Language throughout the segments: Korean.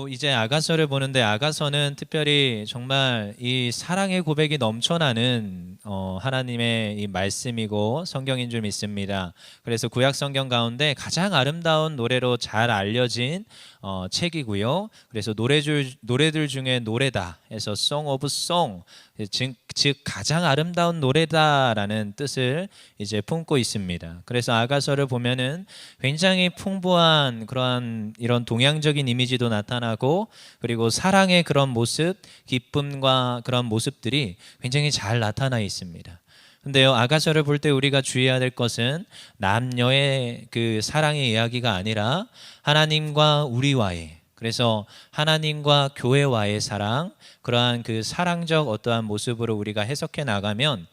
이제 아가서를 보는데 아가서는 특별히 정말 이 사랑의 고백이 넘쳐나는 하나님의 이 말씀이고 성경인 줄 믿습니다. 그래서 구약 성경 가운데 가장 아름다운 노래로 잘 알려진 책이고요. 그래서 노래들 중에 노래다 해서 Song of Song, 즉 가장 아름다운 노래다라는 뜻을 이제 품고 있습니다. 그래서 아가서를 보면은 굉장히 풍부한 그러한 이런 동양적인 이미지도 나타나고, 그리고 사랑의 그런 모습, 기쁨과 그런 모습들이 굉장히 잘 나타나 있습니다. 근데요, 아가서를 볼 때 우리가 주의해야 될 것은 남녀의 그 사랑의 이야기가 아니라 하나님과 우리와의, 그래서 하나님과 교회와의 사랑, 그러한 그 사랑적 어떠한 모습으로 우리가 해석해 나가면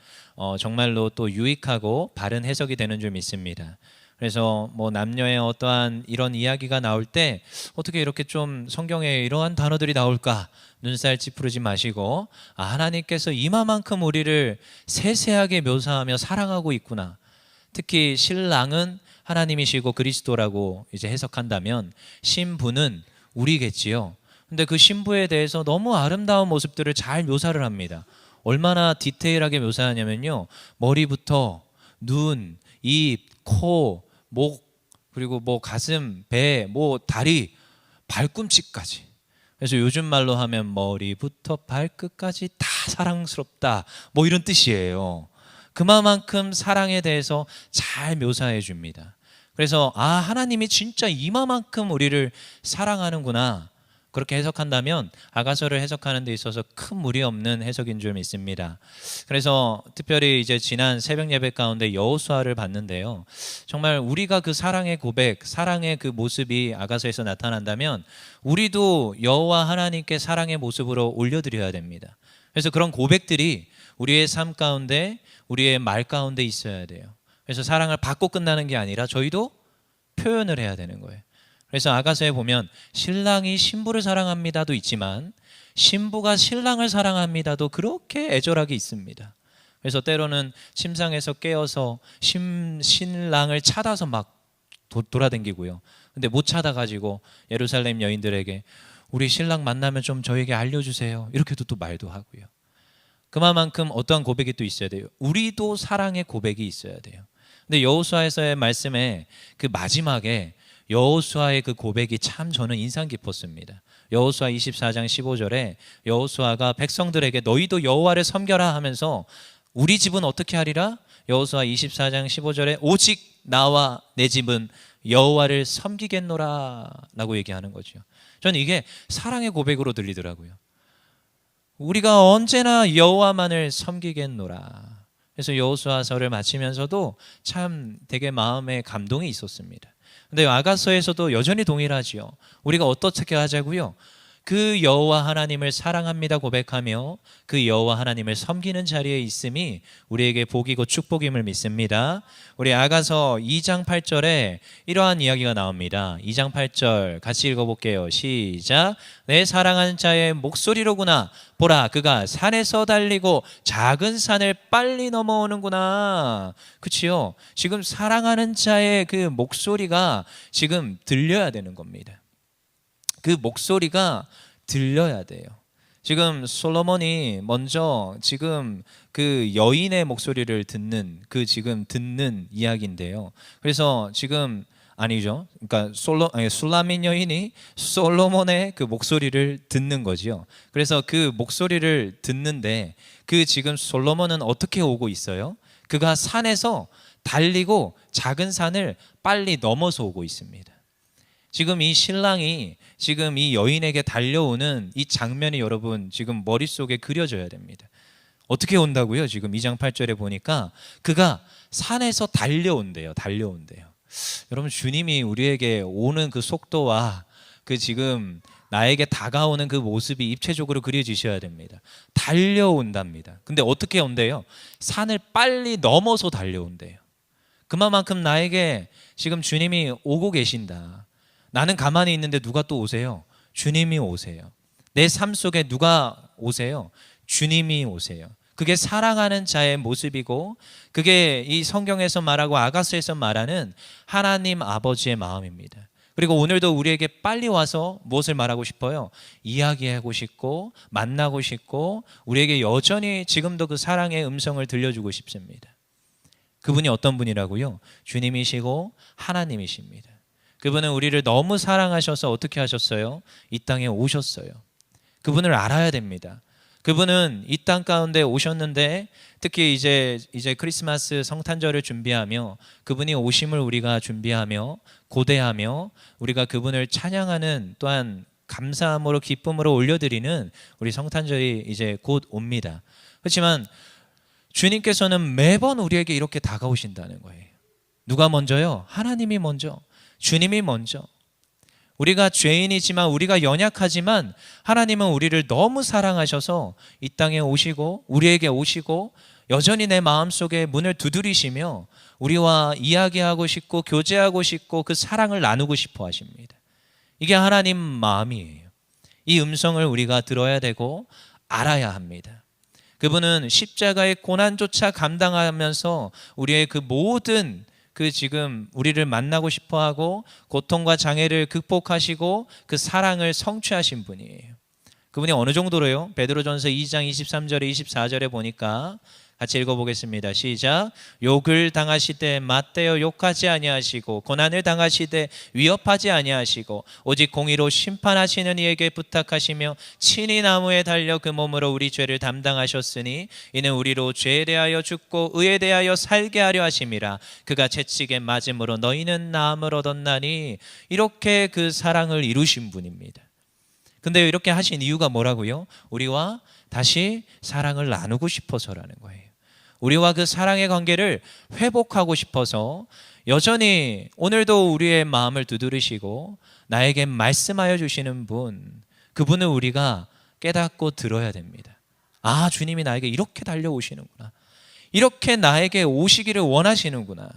정말로 또 유익하고 바른 해석이 되는 줄 믿습니다. 그래서 뭐 남녀의 어떠한 이런 이야기가 나올 때 어떻게 이렇게 좀 성경에 이러한 단어들이 나올까 눈살 찌푸리지 마시고, 하나님께서 이마만큼 우리를 세세하게 묘사하며 사랑하고 있구나. 특히 신랑은 하나님이시고 그리스도라고 이제 해석한다면 신부는 우리겠지요. 근데 그 신부에 대해서 너무 아름다운 모습들을 잘 묘사를 합니다. 얼마나 디테일하게 묘사하냐면요, 머리부터 눈, 입, 코, 목, 그리고 뭐 가슴, 배, 뭐 다리, 발꿈치까지. 그래서 요즘 말로 하면 머리부터 발끝까지 다 사랑스럽다, 뭐 이런 뜻이에요. 그만큼 사랑에 대해서 잘 묘사해 줍니다. 그래서 하나님이 진짜 이마만큼 우리를 사랑하는구나, 그렇게 해석한다면 아가서를 해석하는 데 있어서 큰 무리 없는 해석인 줄 믿습니다. 그래서 특별히 이제 지난 새벽 예배 가운데 여호수아를 봤는데요, 정말 우리가 그 사랑의 고백, 사랑의 그 모습이 아가서에서 나타난다면 우리도 여호와 하나님께 사랑의 모습으로 올려드려야 됩니다. 그래서 그런 고백들이 우리의 삶 가운데, 우리의 말 가운데 있어야 돼요. 그래서 사랑을 받고 끝나는 게 아니라 저희도 표현을 해야 되는 거예요. 그래서 아가서에 보면 신랑이 신부를 사랑합니다도 있지만 신부가 신랑을 사랑합니다도 그렇게 애절하게 있습니다. 그래서 때로는 침상에서 깨어서 신랑을 찾아서 막 돌아다니고요. 근데 못 찾아가지고 예루살렘 여인들에게 우리 신랑 만나면 좀 저에게 알려주세요, 이렇게도 또 말도 하고요. 그만큼 어떠한 고백이 또 있어야 돼요. 우리도 사랑의 고백이 있어야 돼요. 근데 여호수아에서의 말씀에 그 마지막에 여호수아의 그 고백이 참 저는 인상 깊었습니다. 여호수아 24장 15절에 여호수아가 백성들에게 너희도 여호와를 섬겨라 하면서 우리 집은 어떻게 하리라? 여호수아 24장 15절에 오직 나와 내 집은 여호와를 섬기겠노라 라고 얘기하는 거죠. 저는 이게 사랑의 고백으로 들리더라고요. 우리가 언제나 여호와만을 섬기겠노라. 그래서 여호수아서를 마치면서도 참 되게 마음에 감동이 있었습니다. 근데 아가서에서도 여전히 동일하지요. 우리가 어떻게 하자고요? 그 여호와 하나님을 사랑합니다 고백하며 그 여호와 하나님을 섬기는 자리에 있음이 우리에게 복이고 축복임을 믿습니다. 우리 아가서 2장 8절에 이러한 이야기가 나옵니다. 2장 8절 같이 읽어볼게요. 시작. 내 사랑하는 자의 목소리로구나. 보라, 그가 산에서 달리고 작은 산을 빨리 넘어오는구나. 그치요? 지금 사랑하는 자의 그 목소리가 지금 들려야 되는 겁니다. 그 목소리가 들려야 돼요. 지금 솔로몬이 먼저 지금 그 여인의 목소리를 듣는 이야기인데요. 그래서 지금 아니죠. 그러니까 술라민 여인이 솔로몬의 그 목소리를 듣는 거지요. 그래서 그 목소리를 듣는데 그 지금 솔로몬은 어떻게 오고 있어요? 그가 산에서 달리고 작은 산을 빨리 넘어서 오고 있습니다. 지금 이 신랑이 지금 이 여인에게 달려오는 이 장면이 여러분 지금 머릿속에 그려져야 됩니다. 어떻게 온다고요? 지금 2장 8절에 보니까 그가 산에서 달려온대요. 여러분, 주님이 우리에게 오는 그 속도와 그 지금 나에게 다가오는 그 모습이 입체적으로 그려지셔야 됩니다. 달려온답니다. 근데 어떻게 온대요? 산을 빨리 넘어서 달려온대요. 그만큼 나에게 지금 주님이 오고 계신다. 나는 가만히 있는데 누가 또 오세요? 주님이 오세요. 내 삶 속에 누가 오세요? 주님이 오세요. 그게 사랑하는 자의 모습이고 그게 이 성경에서 말하고 아가서에서 말하는 하나님 아버지의 마음입니다. 그리고 오늘도 우리에게 빨리 와서 무엇을 말하고 싶어요? 이야기하고 싶고 만나고 싶고 우리에게 여전히 지금도 그 사랑의 음성을 들려주고 싶습니다. 그분이 어떤 분이라고요? 주님이시고 하나님이십니다. 그분은 우리를 너무 사랑하셔서 어떻게 하셨어요? 이 땅에 오셨어요. 그분을 알아야 됩니다. 그분은 이 땅 가운데 오셨는데 특히 이제 크리스마스 성탄절을 준비하며 그분이 오심을 우리가 준비하며 고대하며 우리가 그분을 찬양하는 또한 감사함으로 기쁨으로 올려드리는 우리 성탄절이 이제 곧 옵니다. 그렇지만 주님께서는 매번 우리에게 이렇게 다가오신다는 거예요. 누가 먼저요? 하나님이 먼저, 주님이 먼저. 우리가 죄인이지만 우리가 연약하지만 하나님은 우리를 너무 사랑하셔서 이 땅에 오시고 우리에게 오시고 여전히 내 마음속에 문을 두드리시며 우리와 이야기하고 싶고 교제하고 싶고 그 사랑을 나누고 싶어 하십니다. 이게 하나님 마음이에요. 이 음성을 우리가 들어야 되고 알아야 합니다. 그분은 십자가의 고난조차 감당하면서 우리의 그 모든 그 지금 우리를 만나고 싶어하고 고통과 장애를 극복하시고 그 사랑을 성취하신 분이에요. 그분이 어느 정도로요? 베드로전서 2장 23절에 24절에 보니까 같이 읽어보겠습니다. 시작. 욕을 당하시되 맞대어 욕하지 아니하시고 고난을 당하시되 위협하지 아니하시고 오직 공의로 심판하시는 이에게 부탁하시며 친히 나무에 달려 그 몸으로 우리 죄를 담당하셨으니 이는 우리로 죄에 대하여 죽고 의에 대하여 살게 하려 하심이라. 그가 채찍에 맞음으로 너희는 나음을 얻었나니. 이렇게 그 사랑을 이루신 분입니다. 근데 이렇게 하신 이유가 뭐라고요? 우리와 다시 사랑을 나누고 싶어서라는 거예요. 우리와 그 사랑의 관계를 회복하고 싶어서 여전히 오늘도 우리의 마음을 두드리시고 나에게 말씀하여 주시는 분, 그분을 우리가 깨닫고 들어야 됩니다. 아, 주님이 나에게 이렇게 달려오시는구나. 이렇게 나에게 오시기를 원하시는구나.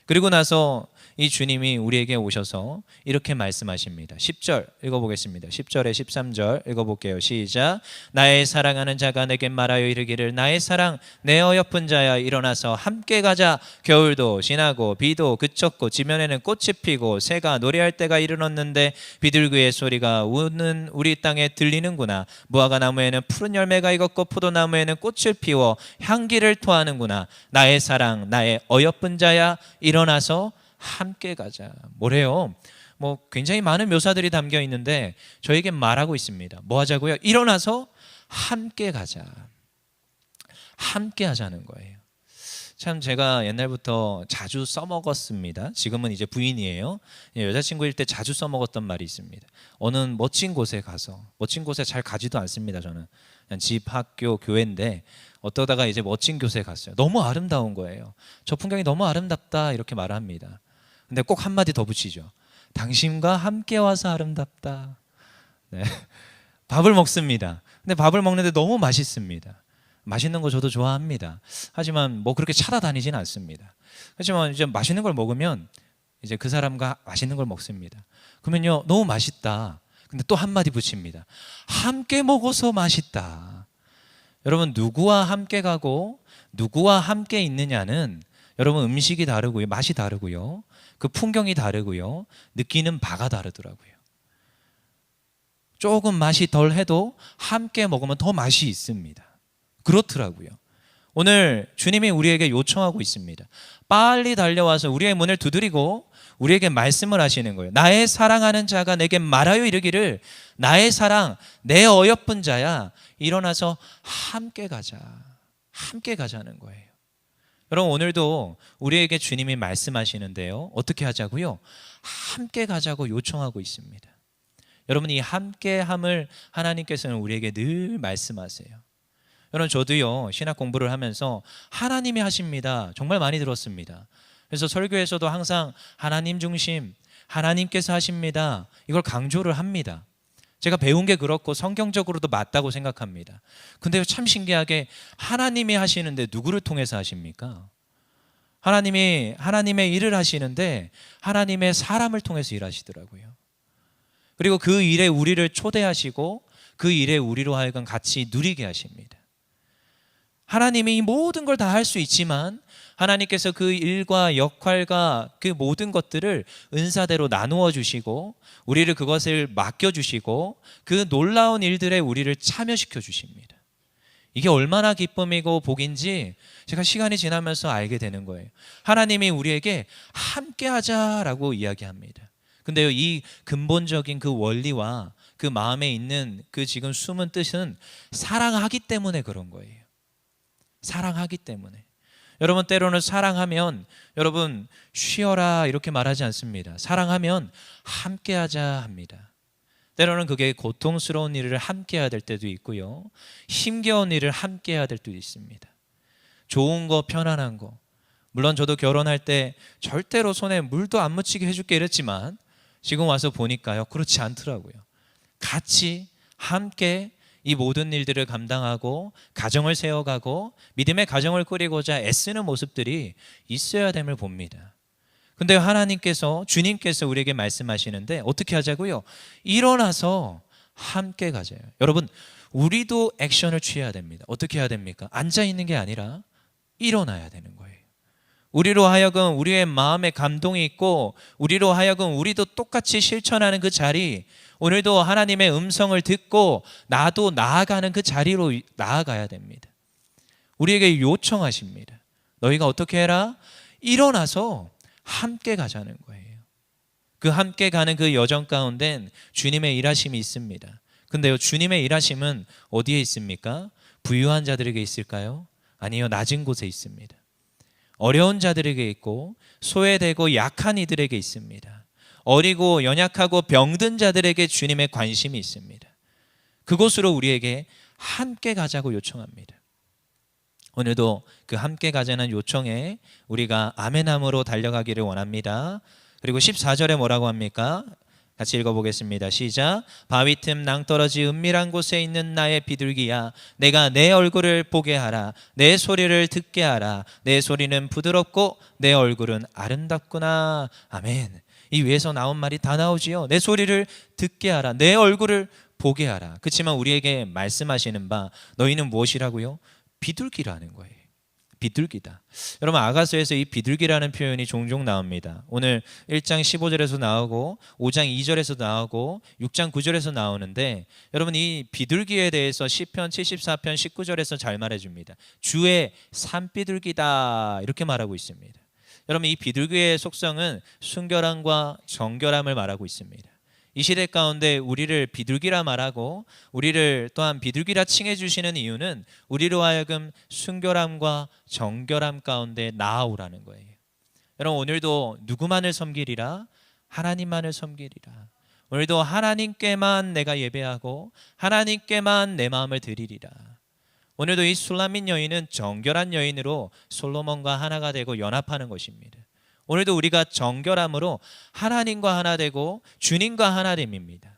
그리고 나서 이 주님이 우리에게 오셔서 이렇게 말씀하십니다. 10절 읽어보겠습니다. 10절에 13절 읽어볼게요. 시작. 나의 사랑하는 자가 내게 말하여 이르기를 나의 사랑 내 어여쁜 자야 일어나서 함께 가자. 겨울도 지나고 비도 그쳤고 지면에는 꽃이 피고 새가 노래할 때가 이르렀는데 비둘기의 소리가 우는 우리 땅에 들리는구나. 무화과 나무에는 푸른 열매가 익었고 포도나무에는 꽃을 피워 향기를 토하는구나. 나의 사랑 나의 어여쁜 자야 일어나서 함께 가자. 뭐래요? 굉장히 많은 묘사들이 담겨 있는데 저에게 말하고 있습니다. 뭐 하자고요? 일어나서 함께 가자. 함께 하자는 거예요. 참 제가 옛날부터 자주 써먹었습니다. 지금은 이제 부인이에요. 여자친구일 때 자주 써먹었던 말이 있습니다. 어느 멋진 곳에 가서, 멋진 곳에 잘 가지도 않습니다. 저는 그냥 집, 학교, 교회인데 어떠다가 이제 멋진 곳에 갔어요. 너무 아름다운 거예요. 저 풍경이 너무 아름답다 이렇게 말합니다. 근데 꼭 한마디 더 붙이죠. 당신과 함께 와서 아름답다. 네. 밥을 먹습니다. 근데 밥을 먹는데 너무 맛있습니다. 맛있는 거 저도 좋아합니다. 하지만 그렇게 찾아다니지는 않습니다. 하지만 이제 맛있는 걸 먹으면 이제 그 사람과 맛있는 걸 먹습니다. 그러면요, 너무 맛있다. 근데 또 한마디 붙입니다. 함께 먹어서 맛있다. 여러분, 누구와 함께 가고 누구와 함께 있느냐는 여러분 음식이 다르고요, 맛이 다르고요, 그 풍경이 다르고요, 느끼는 바가 다르더라고요. 조금 맛이 덜해도 함께 먹으면 더 맛이 있습니다. 그렇더라고요. 오늘 주님이 우리에게 요청하고 있습니다. 빨리 달려와서 우리의 문을 두드리고 우리에게 말씀을 하시는 거예요. 나의 사랑하는 자가 내게 말하여 이르기를 나의 사랑 내 어여쁜 자야 일어나서 함께 가자. 함께 가자는 거예요. 여러분, 오늘도 우리에게 주님이 말씀하시는데요, 어떻게 하자고요? 함께 가자고 요청하고 있습니다. 여러분, 이 함께함을 하나님께서는 우리에게 늘 말씀하세요. 여러분, 저도요 신학 공부를 하면서 하나님이 하십니다 정말 많이 들었습니다. 그래서 설교에서도 항상 하나님 중심, 하나님께서 하십니다 이걸 강조를 합니다. 제가 배운 게 그렇고 성경적으로도 맞다고 생각합니다. 근데 참 신기하게 하나님이 하시는데 누구를 통해서 하십니까? 하나님이 하나님의 일을 하시는데 하나님의 사람을 통해서 일하시더라고요. 그리고 그 일에 우리를 초대하시고 그 일에 우리로 하여금 같이 누리게 하십니다. 하나님이 이 모든 걸 다 할 수 있지만 하나님께서 그 일과 역할과 그 모든 것들을 은사대로 나누어 주시고 우리를 그것을 맡겨 주시고 그 놀라운 일들에 우리를 참여시켜 주십니다. 이게 얼마나 기쁨이고 복인지 제가 시간이 지나면서 알게 되는 거예요. 하나님이 우리에게 함께 하자라고 이야기합니다. 근데요, 이 근본적인 그 원리와 그 마음에 있는 그 지금 숨은 뜻은 사랑하기 때문에 그런 거예요. 사랑하기 때문에. 여러분, 때로는 사랑하면 여러분 쉬어라 이렇게 말하지 않습니다. 사랑하면 함께 하자 합니다. 때로는 그게 고통스러운 일을 함께 해야 될 때도 있고요, 힘겨운 일을 함께 해야 될 때도 있습니다. 좋은 거, 편안한 거. 물론 저도 결혼할 때 절대로 손에 물도 안 묻히게 해줄게 이랬지만 지금 와서 보니까요, 그렇지 않더라고요. 같이 함께 이 모든 일들을 감당하고 가정을 세워가고 믿음의 가정을 꾸리고자 애쓰는 모습들이 있어야 됨을 봅니다. 근데 하나님께서, 주님께서 우리에게 말씀하시는데 어떻게 하자고요? 일어나서 함께 가자요. 여러분, 우리도 액션을 취해야 됩니다. 어떻게 해야 됩니까? 앉아있는 게 아니라 일어나야 되는 거예요. 우리로 하여금 우리의 마음에 감동이 있고 우리로 하여금 우리도 똑같이 실천하는 그 자리, 오늘도 하나님의 음성을 듣고 나도 나아가는 그 자리로 나아가야 됩니다. 우리에게 요청하십니다. 너희가 어떻게 해라? 일어나서 함께 가자는 거예요. 그 함께 가는 그 여정 가운데는 주님의 일하심이 있습니다. 근데요, 주님의 일하심은 어디에 있습니까? 부유한 자들에게 있을까요? 아니요, 낮은 곳에 있습니다. 어려운 자들에게 있고 소외되고 약한 이들에게 있습니다. 어리고 연약하고 병든 자들에게 주님의 관심이 있습니다. 그곳으로 우리에게 함께 가자고 요청합니다. 오늘도 그 함께 가자는 요청에 우리가 아멘함으로 달려가기를 원합니다. 그리고 14절에 뭐라고 합니까? 같이 읽어보겠습니다. 시작. 바위 틈 낭떠러지 은밀한 곳에 있는 나의 비둘기야, 내가 내 얼굴을 보게 하라. 내 소리를 듣게 하라. 내 소리는 부드럽고 내 얼굴은 아름답구나. 아멘. 이 위에서 나온 말이 다 나오지요. 내 소리를 듣게 하라. 내 얼굴을 보게 하라. 그렇지만 우리에게 말씀하시는 바, 너희는 무엇이라고요? 비둘기라는 거예요. 비둘기다. 여러분, 아가서에서 이 비둘기라는 표현이 종종 나옵니다. 오늘 1장 15절에서 나오고 5장 2절에서 나오고 6장 9절에서 나오는데, 여러분, 이 비둘기에 대해서 시편 74편 19절에서 잘 말해줍니다. 주의 산비둘기다 이렇게 말하고 있습니다. 여러분, 이 비둘기의 속성은 순결함과 정결함을 말하고 있습니다. 이 시대 가운데 우리를 비둘기라 말하고 우리를 또한 비둘기라 칭해 주시는 이유는 우리로 하여금 순결함과 정결함 가운데 나아오라는 거예요. 여러분, 오늘도 누구만을 섬기리라? 하나님만을 섬기리라. 오늘도 하나님께만 내가 예배하고 하나님께만 내 마음을 드리리라. 오늘도 이 술라밋 여인은 정결한 여인으로 솔로몬과 하나가 되고 연합하는 것입니다. 오늘도 우리가 정결함으로 하나님과 하나 되고 주님과 하나 됨입니다.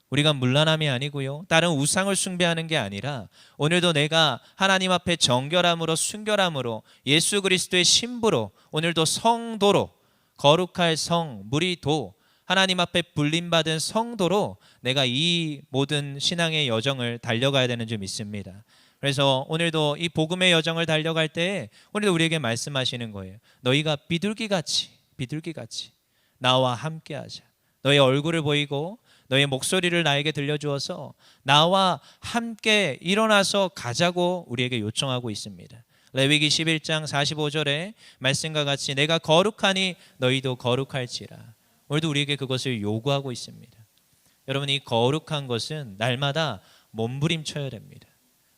우리가 문란함이 아니고요, 다른 우상을 숭배하는 게 아니라 오늘도 내가 하나님 앞에 정결함으로, 순결함으로, 예수 그리스도의 신부로, 오늘도 성도로, 거룩할 성, 무리도, 하나님 앞에 불림받은 성도로 내가 이 모든 신앙의 여정을 달려가야 되는 줄 믿습니다. 그래서 오늘도 이 복음의 여정을 달려갈 때 오늘도 우리에게 말씀하시는 거예요. 너희가 비둘기같이 나와 함께하자. 너의 얼굴을 보이고 너의 목소리를 나에게 들려주어서 나와 함께 일어나서 가자고 우리에게 요청하고 있습니다. 레위기 11장 45절에 말씀과 같이 내가 거룩하니 너희도 거룩할지라. 오늘도 우리에게 그것을 요구하고 있습니다. 여러분, 이 거룩한 것은 날마다 몸부림쳐야 됩니다.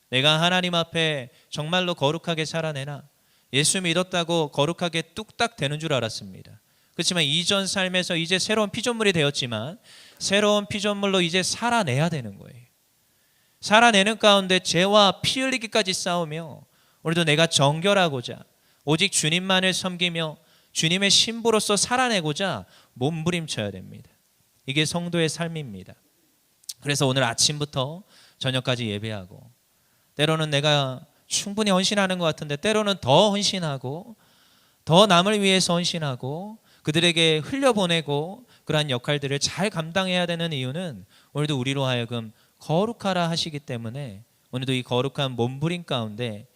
내가 하나님 앞에 정말로 거룩하게 살아내나? 예수 믿었다고 거룩하게 뚝딱 되는 줄 알았습니다. 그렇지만 이전 삶에서 이제 새로운 피조물이 되었지만 새로운 피조물로 이제 살아내야 되는 거예요. 살아내는 가운데 죄와 피 흘리기까지 싸우며 오늘도 내가 정결하고자 오직 주님만을 섬기며 주님의 신부로서 살아내고자 몸부림쳐야 됩니다. 이게 성도의 삶입니다. 그래서 오늘 아침부터 저녁까지 예배하고, 때로는 내가 충분히 헌신하는 것 같은데 때로는 더 헌신하고 더 남을 위해서 헌신하고 그들에게 흘려보내고 그러한 역할들을 잘 감당해야 되는 이유는 오늘도 우리로 하여금 거룩하라 하시기 때문에 오늘도 이 거룩한 몸부림 가운데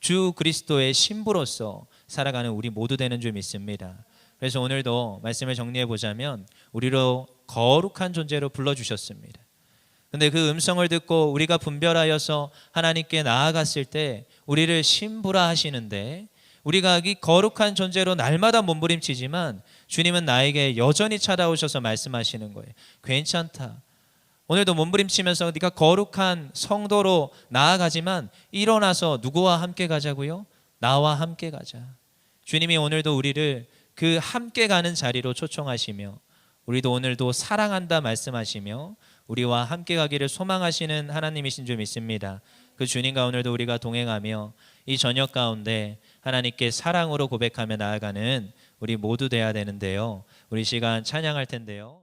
주 그리스도의 신부로서 살아가는 우리 모두 되는 줄 믿습니다. 그래서 오늘도 말씀을 정리해 보자면 우리로 거룩한 존재로 불러주셨습니다. 근데 그 음성을 듣고 우리가 분별하여서 하나님께 나아갔을 때 우리를 신부라 하시는데, 우리가 이 거룩한 존재로 날마다 몸부림치지만 주님은 나에게 여전히 찾아오셔서 말씀하시는 거예요. 괜찮다. 오늘도 몸부림치면서 네가 거룩한 성도로 나아가지만 일어나서 누구와 함께 가자고요? 나와 함께 가자. 주님이 오늘도 우리를 그 함께 가는 자리로 초청하시며, 우리도 오늘도 사랑한다 말씀하시며 우리와 함께 가기를 소망하시는 하나님이신 줄 믿습니다. 그 주님과 오늘도 우리가 동행하며 이 저녁 가운데 하나님께 사랑으로 고백하며 나아가는 우리 모두 돼야 되는데요. 우리 시간 찬양할 텐데요.